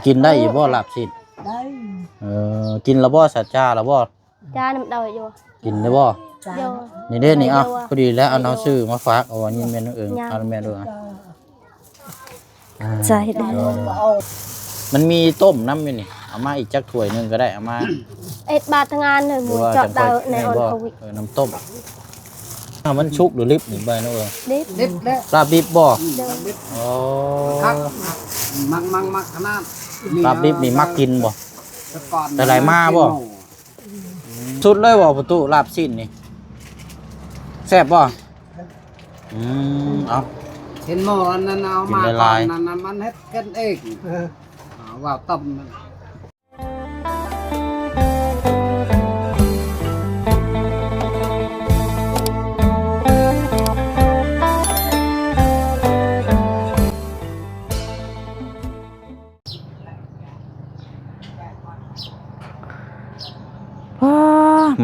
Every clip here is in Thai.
กินได้อยู่บ่ลาบสิ้นได้กินแล้วบ่สัจจาแล้วบ่จ้าน้ำดอยอยู่กินได้บ่โยนี่เด้นี่พอดีแล้วเอาซื้อมาฝากเอาอันนี้แม่นเอาแม่ด้วยใช่ได้มันมีต้มน้ำอยู่นี่เอามาอีกจักถ้วยนึงก็ได้เอามาบาทงานเลยหมูจอดดาวในออนโควิดน้ำต้มมันชุกหรือลิบนี่ใบนั่นดิบแล้วลาบดิบบ่อ๋อมักขนาดลาบดิบนี่มักกินบ่แต่ไหลมาบ่สุดเลยบ่ประตูลาบสิ้นนี่แซ่บบ่เอาเห็นหม้อนั้นเอามานั้นมันเฮ็ดกันเองว่าต้ม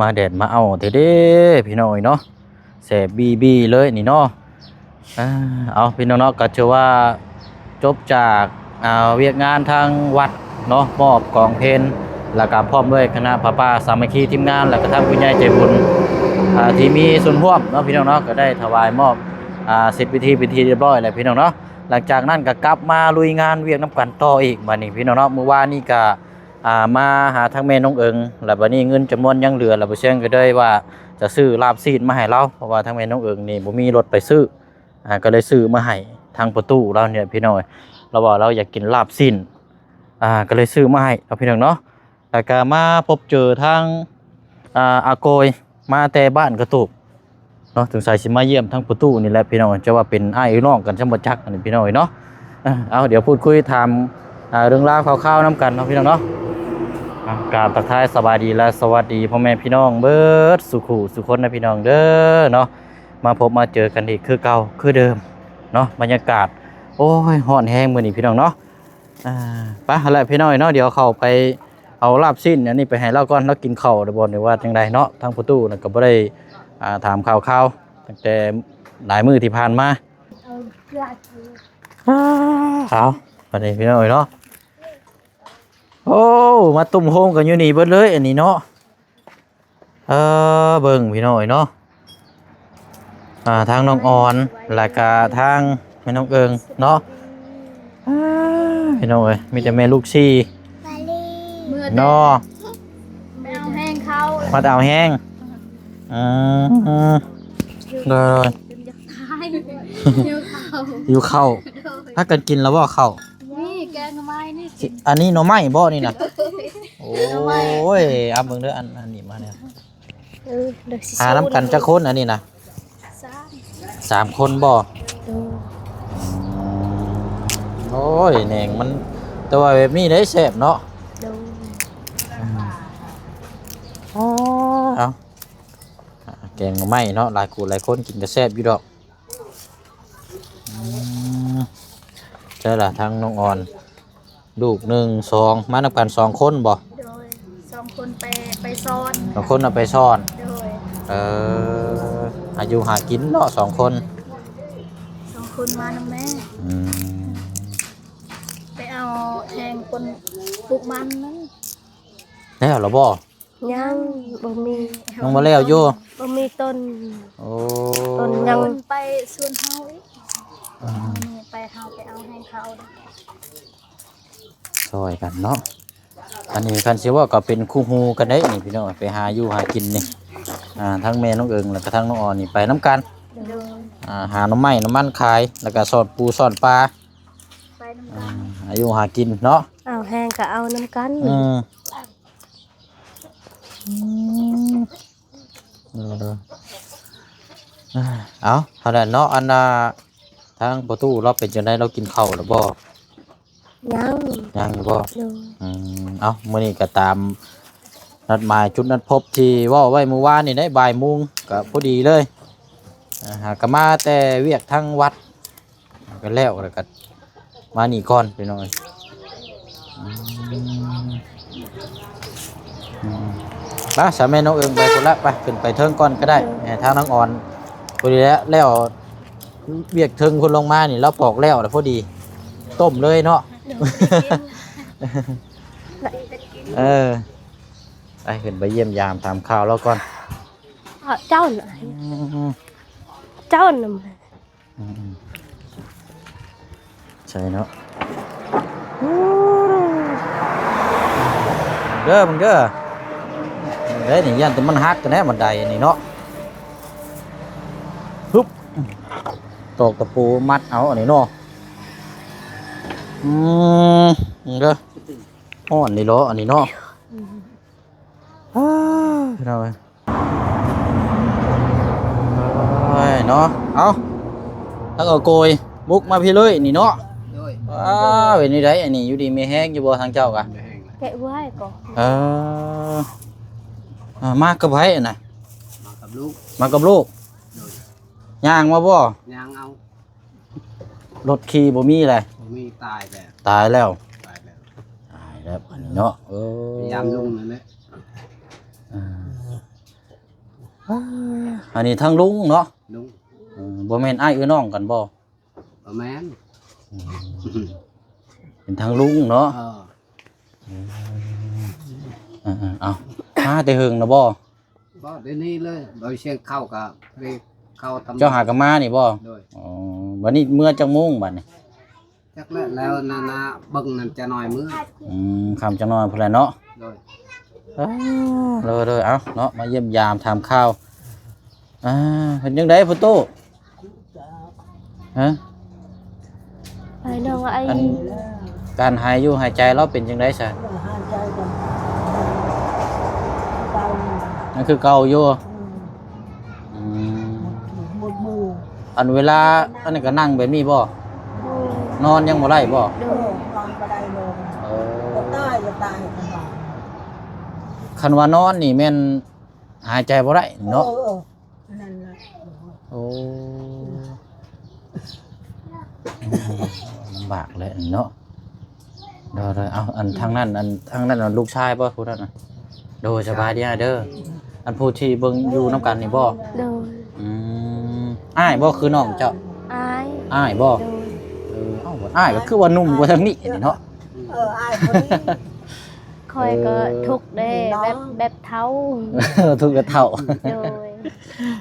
มาแดดมาเอาเด้พี่น้อยเนาะแสบบีเลยนี่เนาะเอาพี่น้องเนาะก็เชื่อว่าจบจากเวียกงานทางวัดเนาะมอบกองเพลแล้วก็พร้อมด้วยคณะพระป่าสามัคคีทีมงานแล้วก็ทางผู้ใหญ่ใจบุญที่มีส่วนร่วมเนาะพี่น้องเนาะก็ได้ถวายมอบเสร็จพิธีเรียบร้อยแล้วพี่น้องเนาะหลังจากนั้นก็กลับมาลุยงานเวียกน้ำกันต่ออีกบัดนี้พี่น้องเนาะเมื่อวานนี้ก็มาหาทางแม่น้องเอิงแล้วบัดนี้เงินจำนวนยังเหลือแล้วบ่เชื่อก็ได้ว่าจะซื้อลาบซีดมาให้เราเพราะว่าทางแม่น้องเอิงนี่บ่มีรถไปซื้อก็เลยซื้อมาให้ทางประตูเราเนี่ยพี่น้อยเราบอกเราอยากกินลาบซีนก็เลยซื้อมาให้เอาพี่น้องเนาะแล้วก็มาพบเจอทางอาโกยมาแต่บ้านกระตุกเนาะถึงใส่สิมาเยี่ยมทางประตูนี่แหละพี่น้องจะว่าเป็นอ้ายน้องกันจังบ่จักอันนี้พี่น้อยเนาะเอาเดี๋ยวพูดคุยถามเรื่องราวคร่าวๆน้ำกันเนาะพี่น้องเนาะกราบทักทายสบายดีและสวัสดีพ่อแม่พี่น้องเบิดสุขุสุคนนะพี่น้องเด้อเนาะมาพบมาเจอกันอีกคือเก่าคือเดิมเนาะบรรยากาศโอ้ยร้อนแห้งมื้อนี้พี่น้องเนาะไปอะไรพี่น้อยเนาะเดี๋ยวเข้าไปเอาลาบสิ้นอันนี้ไปให้เราก่อนเรากินข้าวได้บ่ได้ว่าจังไดเนาะทางประตูน่ะก็บ่ได้ถามข่าวๆตั้งแต่หลายมื้อที่ผ่านมาเอาบัดนี้พี่น้อยเนาะโอ้มาตุ่มโฮมกันอยู่นี่เบิดเลยอันนี้เนาะเบิ่งพี่น้อยเนาะทางน้องอ่อนแล้วก็ทางแม่น้องเอิงเนาะพี่น้องเอ้ยมีแต่แม่ลูกซี่เนาะแมวแห้งเขามาดาวแห้งเลยอยู่เข้าถ้ากันกินแล้วบ่เข้านี่แกงหน่อไม้นี่อันนี้หน่อไม้บ่นี่นะโอ้ยเอาเบิ่งเด้ออันนี้มาเนี่ยน้ำกันจะคนอันนี้นะ3 คนบ่โอ้ยแหน่งมันแต่ว่าแบบนี้ได้แซ่บเนาะเอาแกงหน่อไม้เนาะหลายคนกินก็แซ่บอยู่ดอกใช่ล่ะทางน้องอ่อนลูก1 2มานับกัน2 คนบ่2 คนไปซ้อน2 คนเอาไปซ่อนอายุหากินเนาะ2 คนมาน้ำแม่ไปเอาแทงคนปลูกมันนั่นแล้วเหรอบ่ยังบ่มียังบ่แล้วอยู่บ่มีต้นยังไปสวนเฮาอีกไปเฮาไปเอาให้เขาซอยกันเนาะอันนี้คันสิว่าก็เป็นคู่ฮูกันได้นี่พี่น้องไปหาอยู่หากินนี่ทั้งแม่น้องเอิงแล้วก็ทั้งน้องอ่อนนี่ไปน้ำกันหาน้ำไม้น้ำมันขายแล้วก็สอดปูสอดปลาอายุหากินเนาะเอาแห้งก็เอาน้ำกันเอาเท่านั้นเนาะอันทางประตูเราเป็นจังได๋เรากินข้าวหรือบ่ยังบ่เอามื้อนี้ก็ตามนัดหมายจุดนัดพบที่ว่าไว้เมื่อวานนี่ได้บ่ายโมงก็พอดีเลยก็มาแต่เวียกทางวัดก็แล้วก็มานี่ก่อนไปหน่อยมาสามแม่น้องเอิงไปคนละไปขึ้นไปเทิงก่อนก็ได้ทางน้องอ่อนพอดีแล้วเวียกเทิงคนลงมานี่เราปอกแล้วพอดีต้มเลยเนาะ เออไปขึ้นไปเยี่ยมยามตามข่าวแล้วก่อน เจ้าน่ะเจ้าน่ะ อืมใช่เนาะเด้อมึงเด้อเด้นี่ยันแต่มันหักกันแน่บันไดนี่เนาะฮึบตอกตะปูมัดเอาอันนี้เนาะเด้ออ้อนนี่เนาะอันนี้เนาะเราเนาะเอาแล้วก็โกยบุกมาพี่เลยนี่เนาะ ด้วย เป็นนี่ได้อันนี้อยู่ดีมีแห้งอยู่บ่ทางเจ้ากะ ไม่แห้งเลย แกะไว้ก่อน มากกับไผน่ะ มากับลูก มากับลูก ด้วย ย่างมาบ่ ยางเอา รถขี่บ่มีเลย ผมมีตายแต่ ตายแล้ว ตายแล้ว ตายแล้วอันนี้เนาะพยายามลุงนั่นแหละ อันนี้ทั้งลุงเนาะ ลุง บ่แม่นอ้ายน้องกันบ่ ประมาณ เป็นทั้งลุงเนาะ เอามาแต่หึงนะบ่ ก็เดี๋ยวนี้เลยโดยเชียงเข้ากับเรียกเข้าตำ เจ้าหากันมานี่บ่ ด้วย อ๋อบัดนี้เมื่อจังโมงบัดนี้ จักแล้วนาบึงนั่นจะหน่อยมือ คำจังน้อยพุ่นแหละเนาะ ด้วย เลยเอาเนาะมาเยี่ยมยามถามข่าวเป็นยังไงพ่อตู้ฮะ ไปน้องไอ้ การหายอยู่หายใจเราเป็นยังไงซะนั่นคือเก่าอยู่อันเวลาอันนี้ก็นั่งแบบนี้บ่นอนยังบ่ได้บ่ ดู คันว่านอนนี่แม่นหายใจบ่ได้เนาะโอ้ลำบากเลยเนาะเด้อเอาอันทางนั้นลูกชายบ่ผู้นั้นน่ะโดยสบายดีเด้ออันผู้ที่เบิ่งอยู่นำกันนี่บ่ ดู อ้ายบ่คือน้องเจ้า อ้าย บ่ ดู เอ้าอ้ายก็คือว่านุ่มกว่าทางนี้นี่เนาะ aiคนนี้ คอยก็ทุกข์เด้แบบเท้า ทุกกระเท่า โดย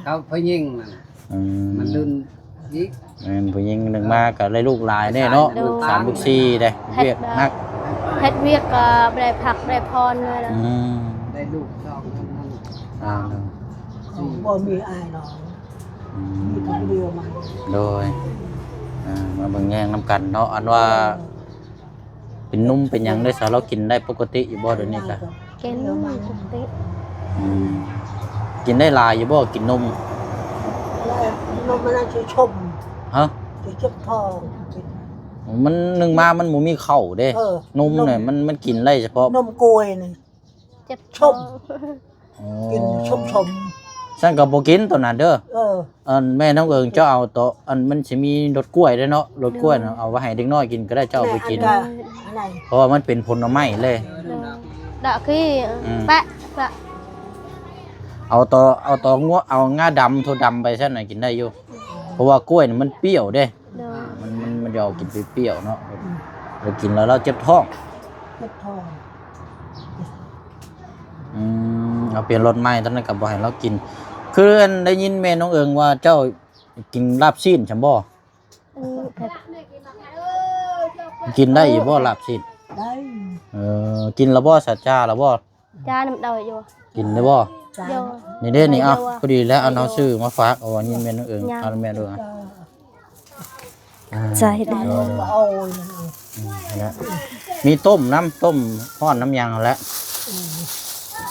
เขาพยิงนั่นมันลื่นยิก ผู้หญิงหนึ่งมาก็เลยลูกหลายแน่เนาะลูก3ลูก4ได้เวียกนัก เฮ็ดเวียกก็บ่ได้พักบ่ได้พรเลยล่ะ ได้ลูกสองนั่น บ่มีอายหรอกมีคนเดียวมัน โดยมาเบิ่งแย่งนำกันเนาะอันว่าเป็นนุ่มเป็นหยังได้สาเรากินได้ปกติอยู่บ่เดี๋ยวนี้จ้ะ กินปกติ กินได้หลายอยู่บ่กินนม แล้วนมมันจะชม ฮะ จะชมทอง มันหนึ่งมามันบ่มีข้าวเด้นมเนี่ยมันกินได้เฉพาะ นมกล้วยนี่ เจ็บ ชม กินชม ฉันก็บ่กินตัวนั้นเด้อ ท้อง แม่น้องเอิงเจ้าเอาตัวอันมันสิมีรสกล้วยด้วยเนาะรสกล้วยน่ะเอาไว้ให้เด็กน้อยกินก็ได้เจ้าเอาไปกิน อะไร เพราะว่ามันเป็นผลไม้เลย ดอกกี้แปะ เอาตัวงัวเอาง่าดำถั่วดำไปซั่นน่ะกินได้อยู่เพราะว่ากล้วยนี่มันเปรี้ยวเด้ เด้อ มันจะเอากินเปรี้ยวๆเนาะเรากินแล้วเราเจ็บท้อง เจ็บท้อง เอาเปลี่ยนรสใหม่ตอนนั้นก็บ่ให้เรากินคือได้ยินแม่น้องเอิงว่าเจ้ากินลาบซีนซั่นบ่ เผ็ด กินได้อยู่บ่ลาบซีน ได้ กินแล้วบ่สัจจาแล้วบ่ จาน้ำเดาอยู่ กินได้บ่ จ้า โย นี่เด้นี่เอาพอดีแล้วเอาน้องซื้อมาฝากเอาอันนี้แม่น้องเอิงเอาแม่ด้วย ใจได้ โอ้ย นะมีต้มต้มฮ้อนน้ำยางแล้ว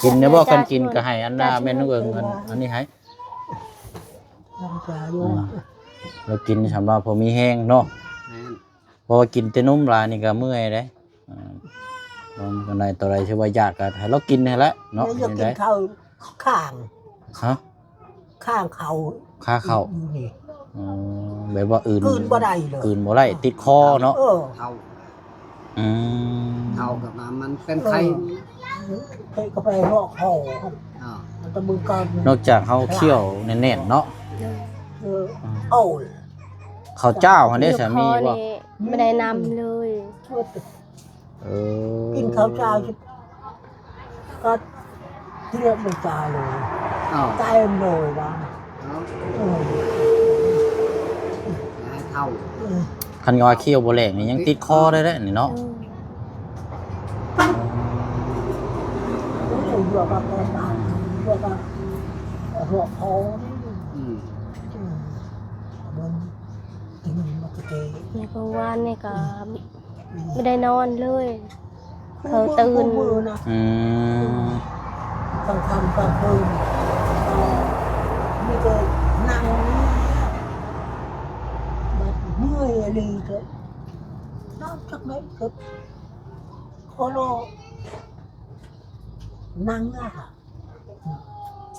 กินได้บ่คันกินก็ให้อันน่ะแม่น้องเอิงอันนี้ให้ ลำจ่าอยู่ เรากินสำหรับผมมีแห้งเนาะพอกินแต่นมหลายนี่ก็เมื่อยเด้มันก็ได้ตัวใดที่ว่าอยากก็ให้เรากินให้แล้วเนาะ แล้วจะ นี่ กิน ได้ ข้าวข้าง ฮะ ข้างเขา ค่าข้าว นี่ แบบว่าอื่น คืนบ่ได้เลย อื่นบ่ได้ติดคอเนาะ เอา อืม เอากับมันเป็นไข้ ไปก็ไปรอกห่อมันตะมือกัน นอกจากเฮาเคี่ยวแน่นๆเนาะ โอ้ย ข้าวเจ้าอันนี้สามีบ่ ไม่ได้นำเลย เออ กินข้าวเช้าก็เรียกไม่จ่ายเลย อ๋อ เต็มเลยว่ะ เอา เออ ให้เท่า เออ คันยอเขี้ยวบ่แหลกนี่ยังติดคอได้เด้อนี่เนาะ เดี๋ยวอยู่กับคนบ้านอยู่กับหัวโพนี่ อืม มันกินมาตะเกีย ในกลางวันนี่ก็ไม่ได้นอนเลยเขาตื่น มือนะ อืม กลางค่ำกลางคืนมีแต่นั่งแบบเมื่อยอะไรก็นอนจากไหนก็โคโลนั่งอ่ะ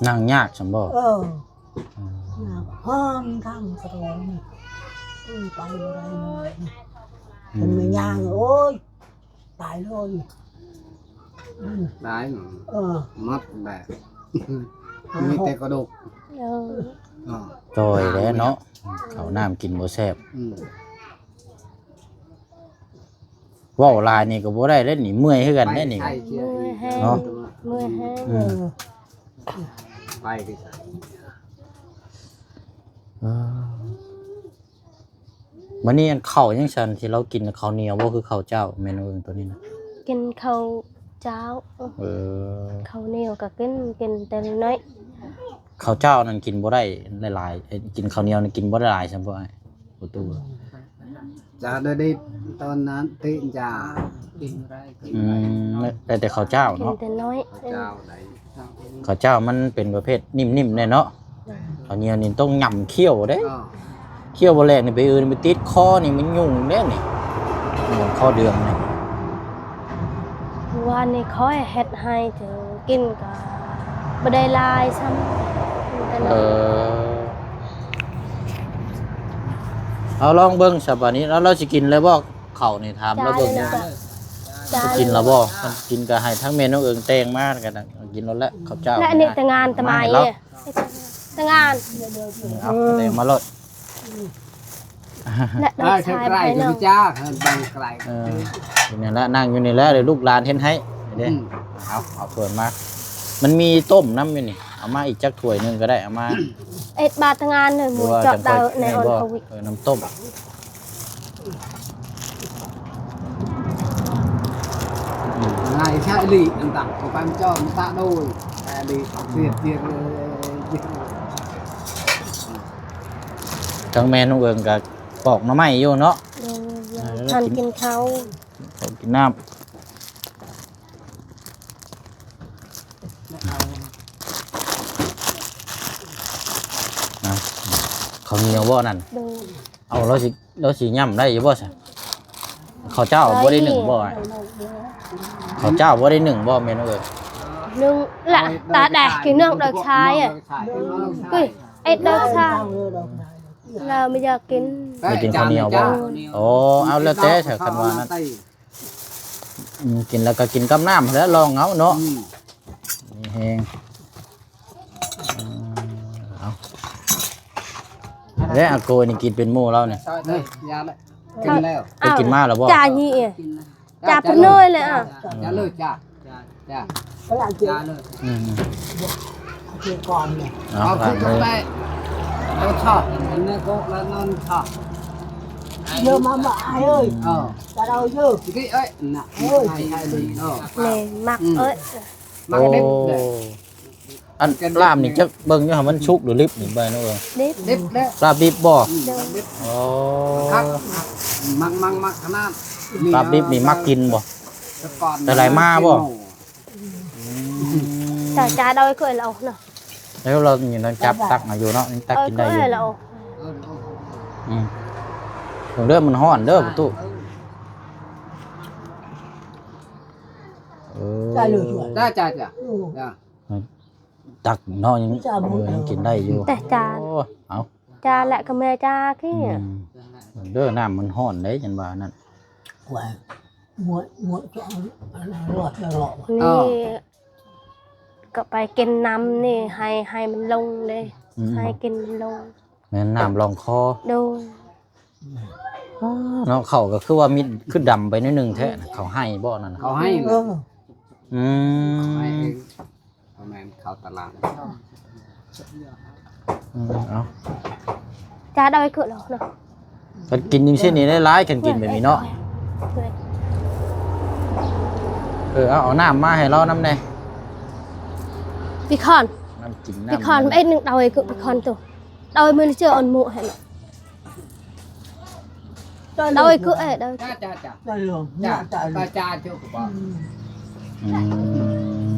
นั่งยากซั่นบ่ เออห้องทางกระโดดนี่ไปบ่ได้เลยเป็นไม่ย่างโอ้ยตายเลยอืม ได้หนู เออ มัดแบบมีแต่กระดูก เออ อ๋อ จอยแหล้วเนาะข้าวน้ำกินบ่แซ่บ อืม เว้าหลายนี่ก็บ่ได้เด้นี่เมื่อยคือกันเด้นี่ ไปใช่ มือแห้ง เนาะ มือแห้ง เออ ไปดิใช่ วันนี้อันข้าวยังซั่นที่เรากินน่ะข้าวเหนียวบ่คือข้าวเจ้าเมนูอื่นตัวนี้นะ กินข้าวเจ้า เออ ข้าวเหนียวก็กินแต่น้อย ข้าวเจ้านั่นกินบ่ได้หลายๆกินข้าวเหนียวนี่กินบ่ได้หลายซั่นบ่ไอ้บ่ตู้ จะได้ตอนนั้นติจะกินไรกิน อื ไร มได้แต่ข้าวเจ้า กิน เนาะ แต่น้อย พระเจ้าไหน ข้าวเจ้ามันเป็นประเภทนิ่มๆแน่เนาะข้าวเหนียวนี่ต้องหย่ำเคี้ยวเด้ ก็ เคี้ยวบ่แลกนี่ไปอื่นไปติดคอนี่มันยุ่งเด้นี่คอเดืองนี่ วันนี้เขาให้เฮ็ดให้เธอกินก็บ่ได้หลายซ้ำกินแต่น้ เอ อย เอาลองเบิ่งซะบัดนี้แล้วเราสิกินเลยบ่ข้าวนี่ถามเราเบิ่ง จ้า สิกินแล้วบ่มันกินก็ให้ทั้งเมนูเอิงแตงมากันนะกินแล้วแหละข้าวเจ้า และอันนี้แต่งานแต่มา ให้ เอ้ เรา แต่งาน เอาแตงมาลด และน้ ได้ อง ใช่ ชาย ไกล ไป ก็ น้อง พี่จ้าบางไกล เอออยู่นี่แหละนั่งอยู่นี่แหละเดี๋ยวลูกหลานเฮ็ดให้เด้ อืม เอาถ้วยมามันมีต้มน้ำอยู่นี่เอามาอีกจักถ้วยหนึงก็ได้เอามา เอ็ดบาทแต่งานเลยห ห มู รือว่า จอด จัง ดาว ค่อย ในออน บ่ ทวิต น้ำต้มอืม ngày sai lì đừng tặng của ban cho người ta đôi lì việc việc ทั้งแม่น้องเอิงก็ปอกหน่อไม้อยู่เนาะ ทานกินเขา เขากินน้ำนะเขาวเหนียวบ่นั่น ดู เอาเราสิย่ำได้อยู่บ่ซะข้าวเจ้าบ่ได้หนึ่งบ่อ้ายข้าวเจ้าบ่ได้หนึ่งบ่แม่นเอ้ย นึ่งละตาแดกกินเนื่องดอกชายอ่ะกุ้ยไอ้ดอกชายเราไม่อยากกิน โอ้เอาแล้วแต่เถอะคันว่านั้นกินแล้วก็กินกับน้ำแล้วลองเอาเนาะนี่แฮงเอาแล้วอาโกนี่กินเป็นหมู่เราเนี่ย đây ra đấy kinh leo ไปกินมาแล้วบ่ จ่ายี่อ่ะจ่าเป็นเนยเลยอ่ะ trả lời trả trả ก็อยากกิน trả lời อืม กินก่อนเนี่ย เอา เอา ผ่า ขึ้ น น เลย ไปเราชอบเนี่ยก็แล้วนอนชอบ เยอะมาไอ้เอ้ย จะเราเยอะ cái ấy nè ơi hai lì đó เลยมักเอ้ย mà โอ้ cái đếp อันลาบนี่จะเบิ่งอยู่หั่นมันชุกหรือลิบนี่เบิ่งเนาะเอ้ย ดิบ đếp đấy ลาบดิบบ่ đếp โอ้ khắc măng khả năng ลาบดิบนี่มักกินบ่ còn Tại lại maบ่? จ่าโดยเคยเราเนาะ แล้วเราอยู่นั่นจับตักมาอยู่เนาะตักกินได้อยู่ เคยเรา อืมเด้อมันฮ้อนเด้อประตูเออ ได้เลยช่วย ra chà chà อืม dạ ตักเนาะยังกินได้อยู่ แต่จ่า โอ้เอา จ่าแหละกับแม่จ่าขี้ อืมเด้อน้ำมันฮ้อนเด้จังว่านั่น แหวกหมวดจะหลอดจะหลอด นี่ก็ไปกินน้ำนี่ให้มันลงเลย อืม ให้กินมันลง แม่นน้ำรองคอ ดู เนาะเขาก็คือว่ามีคือดำไปนิดนึงแท้น่ะเขาให้บ่นั่นน่ะ เขาให้ เออ อื ให้ ม เองเขาแม่นเขาตลาด เอา cha đôi cửa đó nè กันกินจังซี่นี่ได้หลายกันกินแบบนี้เนาะเอาน้ำมาให้เรานำแน่ bị khòn น้ำกิน bị น้ำ khòn ấy đừng đôi cửa bị khòn tụ đôi mới chưa ổn mụ hay là đôi cửa ấy đôi จ้าจ้าจ้า ได้เรื่อง จ้า จ่าย ตาจ้าเจ้าก็บอก อืม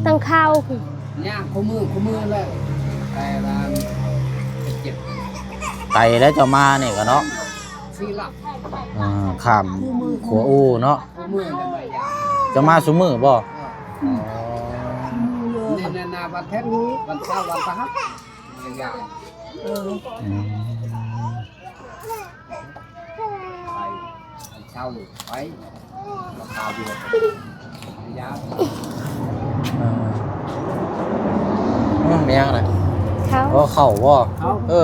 tăng khao ย่างคู่มือเลยแต่ละเจ็บ ไตแล้วจะมาเนี่ยก็เนาะ ซีหลับ ข้ามขัวอูเนาะ คู่มือเลยไม่ยาก จะมาซุมือบ่ เนี่ยนาวันเทศวันเช้าวันพฤหัสไม่ยาก เออ อืม ไปวันเช้าไปราคาเดียวไม่ยาก เมียงอะไร khao ก็เข่าบ่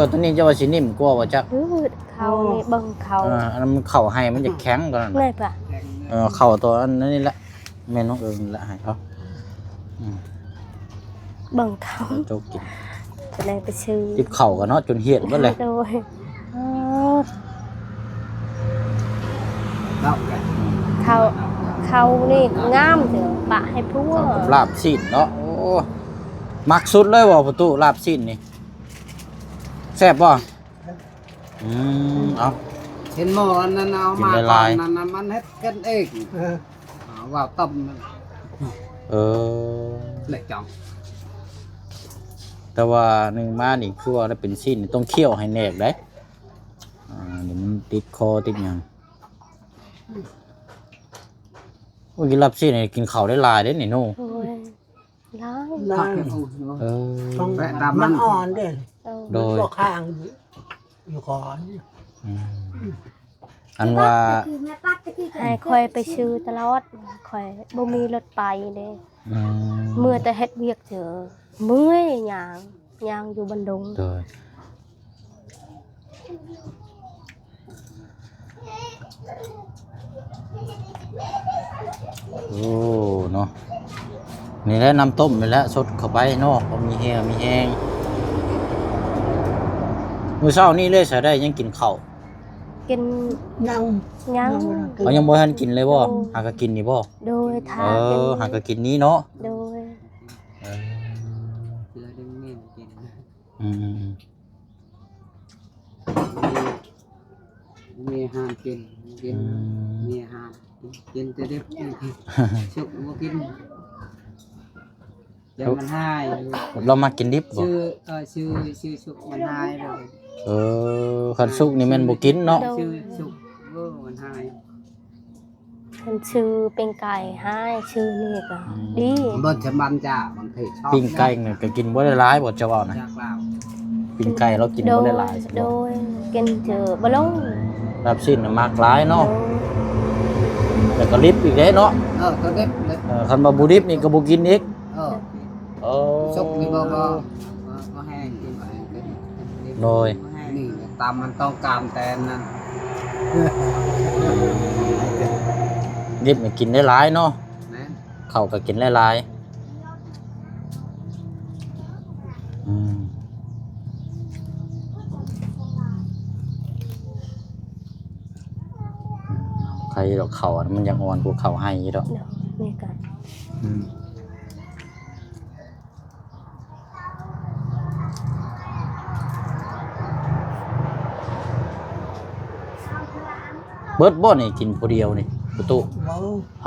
ตัวนี้จะว่าสินิ่มกว่าบ่จัก khao này bằng khao อันนั้นมันเข่าให้มันจะแข็งกว่านั้น này bà เข่าตัวอันนั้นนี่แหละแม่น้องเอิงนี่แหละให้เขา bằng khao โจ๊กกิน cái này phải sư ติดเข่ากันเนาะจนเหียดเบิดเลย rồi เล่ากัน khao khao này ngam thì bà hay phú เข่ากับลาบซีนเนาะโอ้มักสุดเลยบ่ประตูลาบซีนนี่แซ่บบ่เอา เห็นหมอนั่นเอามา กินละ ก่อ ลาน ย นั่นมันเฮ็ดกันเอง เออ ว่าต้มมัน เออ เล็กจัง แต่ว่าหนึ่งมานี่คือว่าได้เป็นซีนนี่ต้องเคี่ยวให้แนกได้เดี๋ยวมันติดคอติดหยังโอ้ยกินลาบซีนนี่กินข้าวได้หลายเด้นี่โน่ rồi lái ได้ เออ ต้องมันอ่อนเด่น โดย ตัวข้างอยู่ก่อน อันว่า hai khoe phải sư ta lót khoe bông mi lót bay đây อืม mưa ta hết việc chờ mưa nhàng nhàng dù ban đông โดยโอ้เนาะนี่แหละน้ำต้มนี่แหละสดเข้าไปเนาะพอมีแห้งมีแห้งมื้อเช้านี่เลยใส่ได้ยังกินข้าว kinh ยัง nhang เขายังบ่ทันกินเลยบ่หากก็กินนี่บ่ đôi เอ tha อหากก็กินนี้เนาะ đôi เสือดึงเงี้ยกิน อืม มีอาหารกินมีอาหารกินจะได้ชุกมากินยังมันหาย เรามากินดิบบ่ ชื่อชุกมันหายเลย คันสุกนี่แม่นบ่กินเนาะ ชื่อชุกมันหาย thân sư bên cài hai sư này cả đi เบิดจะมันจ้าบางทีชอบ ปิ้งไก่นี่ก็กินบ่ได้หลายบ่จะว่านะ จากเรา ปิ้งไก่เรากินบ่ได้หลาย đôi kinh chờ bao lâu รับสิ้นน่ะมากหลายเนาะแต่ก็ลิบอีกเด้เนาะ ก็เด็ดเลย คันบ่บ่ดิบนี่ก็บ่กินอีก ชุกนี่ก็แห้งกินไป โดย นี่ตามมันต้องการแต่นั่น ดิบนี่กินได้หลายเนาะ นะ ข้าวก็กินหลายใครดอกข้าวมันยังอ่อนกว่าข้าวให้อยู่ดอก được này cả เบิดบ่นี่กินผู้เดียวนี่ประตู เบา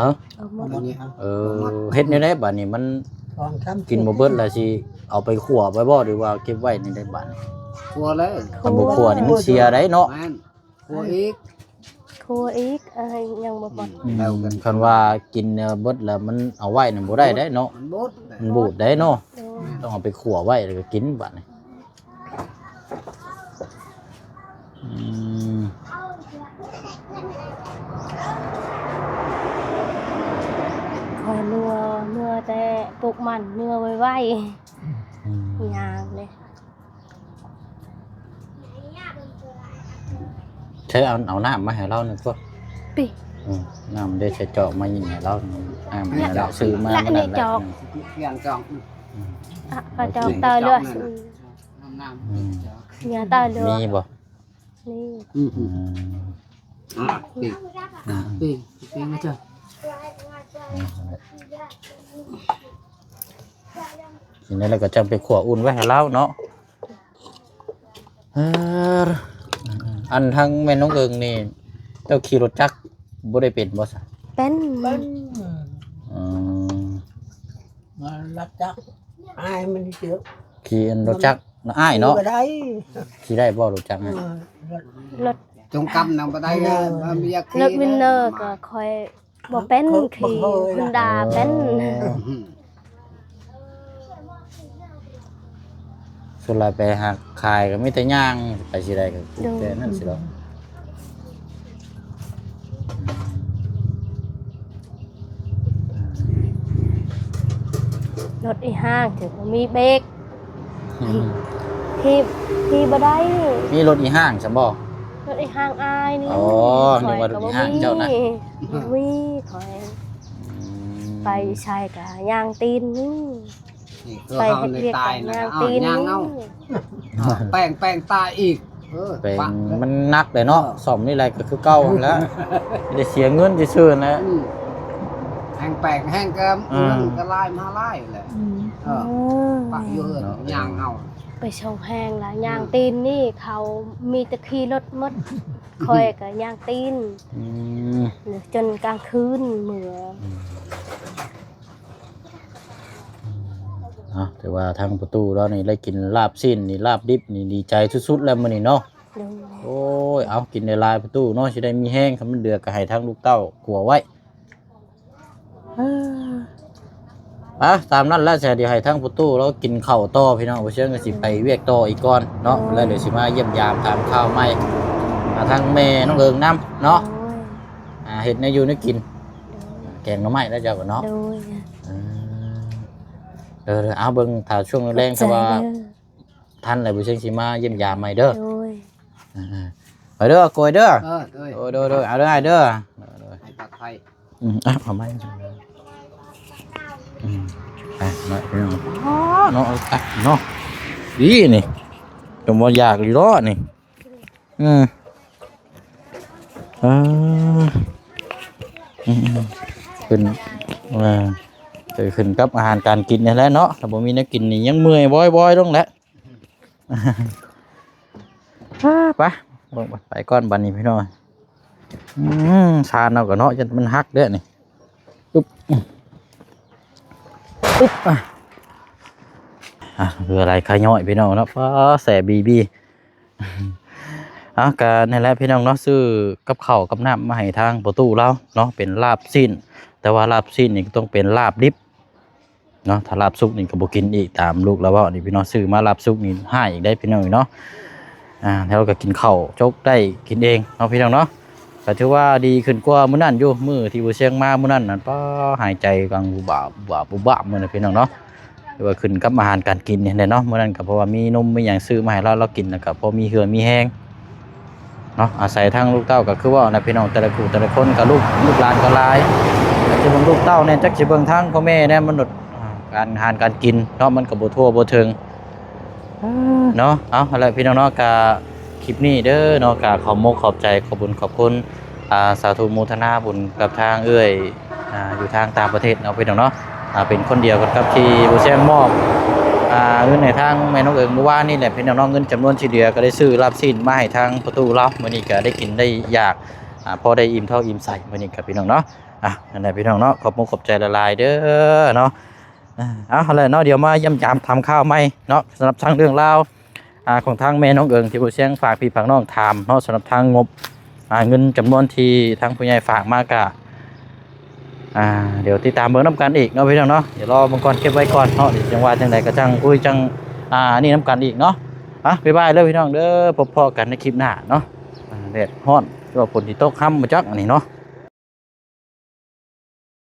ฮะ ở một อันนี้ เฮ็ดในได้บัดนี้มัน ตอนค่ำ กินบ่เบิดแล้วสิเอาไปขั่วไว้บ่หรือว่าเก็บไว้ในได้บัดนี้ ครัวเลย คันบ่ขั่วนี่มันเสียได้เนาะ แม่นครัวอีก thua ít nhưng mà bật แล้วกัน คันว่ากินเบิดแล้วมันเอาไว้นี่บ่ได้ได้เนาะ มันบด มันบูดได้เนาะ đôi ต้องเอาไปขั่วไว้แล้วก็กินบัดนี้อืม khỏi mưa mưa tè bục mặn mưa với vay nhà này ช้เอาน้ำมาให้เราหนึ่งพวก ปี น้ำได้ใช้เจาะมายิงให้เราน้ำให้เราซื้อมามันนั่นแหละ เพียงจอง ก็จะตายเลย น้ำ nhà ta được มีบ่ นี่ ปีปีไม่เจอ ทีนี้เราก็จะไปขั่วอุ่นไว้ให้เราเนาะอันทั้งแม่น้องเอิงนี่เจ้าขี่รถจักรบ่ได้เป็นบ่ซะ เป็น มารับจักอายมันเยอะ ขี่รถจักรอ้ายเนาะ ก็ได้ ขี่ได้บ่รถจักรเนี่ย รถ จงกำนำไปได้มียาคี รถวินเนอร์ก็คอยบ่เป็นขี่ฮอนด้าเป็น ส่วนหลายไปหาขายก็มีแต่ย่างไปสิได้ก็แต่นั่นสิเนาะ รถอีห้างถึงมีเบรกขี่บ่ได้ มีรถอีห้างซั่นบ่ รถอีห้างอายนี่ อ๋อนึกว่ารถอีห้างเจ้านะ บ่มีคอยไปใช้ก็ย่างตีนนี่ นี่คือ ไป เขา เฮ็ด ใน เวียก ตาย ก็ นะ ย่าง เอา ตีน ย่างเอาแป้งตายอีก เป็นมันนักเลยเนาะซ่อมนี่แหละก็คือเก่าหั่นแหล้วได้เสียเงินซื่อๆนะ แห้งแป้งแห้งเกิมเงินก็ลายมาลายเลยปะเยอะย่างเอา ไปชงแห้งละย่างตีนนี่เขามีแตะขี่รถหมดคอยก็ย่างตีน จนกลางคืนเหมือ แต่ว่าทางประตูเรานี่ได้กินลาบสิ้นนี่ลาบดิบนี่ดีใจสุดๆแล้วมื้อนี้เนาะ ดู โอ้ยเอากินในลายประตูเนาะสิได้มีแห้งคำมันเดือก็ให้ทางลูกเต้าขัวไว้ตามนั้นแล้วเดี๋ยวให้ทางประตูเรากินข้าวต่อพี่น้องบ่เชื่อก็สิไปเวียกต่ออีกก่อนเนาะแล้วเดี๋ยวสิมาเยี่ยมยามถามข้าวใหม่ทางแม่น้องเอิงนำเนาะเฮ็ดแนวอยู่แนวกินแกงหน่อไม้แล้วเจ้าก็เนาะ เอาเบิ่งถ้าช่วงแรงถ้าว่าท่านอะไรบ่เชิงสิมาเยี่ยมยามใหม่เด้อไปเด้อโกยเด้อโดยเอาเด้อเด้อ ให้ตัดไฟ เอาไม้มาพี่น้องเนาะเนาะดีนี่จมบ่อยากอีล้อนี่ขึ้นขึ้นกับอาหารการกินนี่แหละเนาะถ้าบ่มีแนวกินนี่ยังเมื่อยบ่อยๆลงแหละไปเบิ่งไปก่อนบัดนี้พี่น้องชาเนาะก็เนาะจนมันหักเด้อนี่อึ๊บคืออะไรขย่อยพี่น้องเนาะฟ้าแสบบีก็นั่นแหละพี่น้องเนาะซื้อกับข้าวกับน้ำมาให้ทางประตูเราเนาะเป็นลาบสิ้นแต่ว่าลาบสิ้นนี่ก็ต้องเป็นลาบดิบเนาะถ้าลาบสุกนี่ก็บ่กินอีกตามลูกแล้วเว้านี่พี่น้องซื้อมาลาบสุกนี่ให้อีกได้พี่น้องเนาะแล้วก็กินข้าวจกได้กินเองเนาะพี่น้องเนาะก็ถือว่าดีขึ้นกว่ามื้อนั้นอยู่มื้อที่บ่เชียงมามื้อนั้นนั่นป้าหายใจกังบุบะมื้อนั้นพี่น้องเนาะหรือว่าขึ้นกับอาหารการกินนี่แหละเนาะมื้อนั้นก็เพราะว่ามีนมมีหยังซื้อมาให้เรากินแล้วก็พอมีเหือมีแห้งเนาะอาศัยทางลูกเต้าก็คือว่านะพี่น้องแต่ละคู่แต่ละคนก็ลูกหลานก็หลายแต่สิเบิ่งลูกเต้าเนี่ยจักสิเบิ่งทางพ่อแม่เนี่ยมนุษย์การอาหารการกินเนาะมันก็บ่ทั่วบ่ถึงเนาะเอาล่ะพี่น้องเนาะก็คลิปนี้เด้อเนาะก็ขอบใจขอบคุณสาธุโมทนาบุญกับทางอยู่ทางต่างประเทศเนาะพี่น้องเนาะเป็นคนเดียวกันครับที่บ่แจ้งมอบเงินในทางแม่น้องเอิงเมื่อวานนี่แหละพี่น้องเงินจำนวนที่เหลือก็ได้ซื้อลาบสิ้นมาให้ทางประตูเรามื้อนี้ก็ได้กินได้อยากพอได้อิ่มเท่าอิ่มใส่มื้อนี้กับพี่น้องเนาะนั่นแหละพี่น้องเนาะขอบใจละลายเด้อเนาะเอาล่ะเนาะเดี๋ยวมาย่ำยามทำข้าวใหม่เนาะสำหรับทางเรื่องราวของทางแม่น้องเอิงที่ผู้เชี่ยงฝากพี่ฝากน้องถามเนาะสำหรับทางงบเงินจำนวนที่ทางผู้ใหญ่ฝากมากะเดี๋ยวติดตามเบิ่งน้ำกันอีกเนาะพี่น้องเนาะเดี๋ยวรอมังกรเก็บไว้ก่อนเนาะเดี๋ยวจังว่าจังใดก็จังคุยจังนี่น้ำกันอีกเนาะบ๊ายบายเลยพี่น้องเด้อพบกันในคลิปหน้าเนาะแดดร้อนก็ฝนที่ตกค่ำมาจักอันนี้เนาะ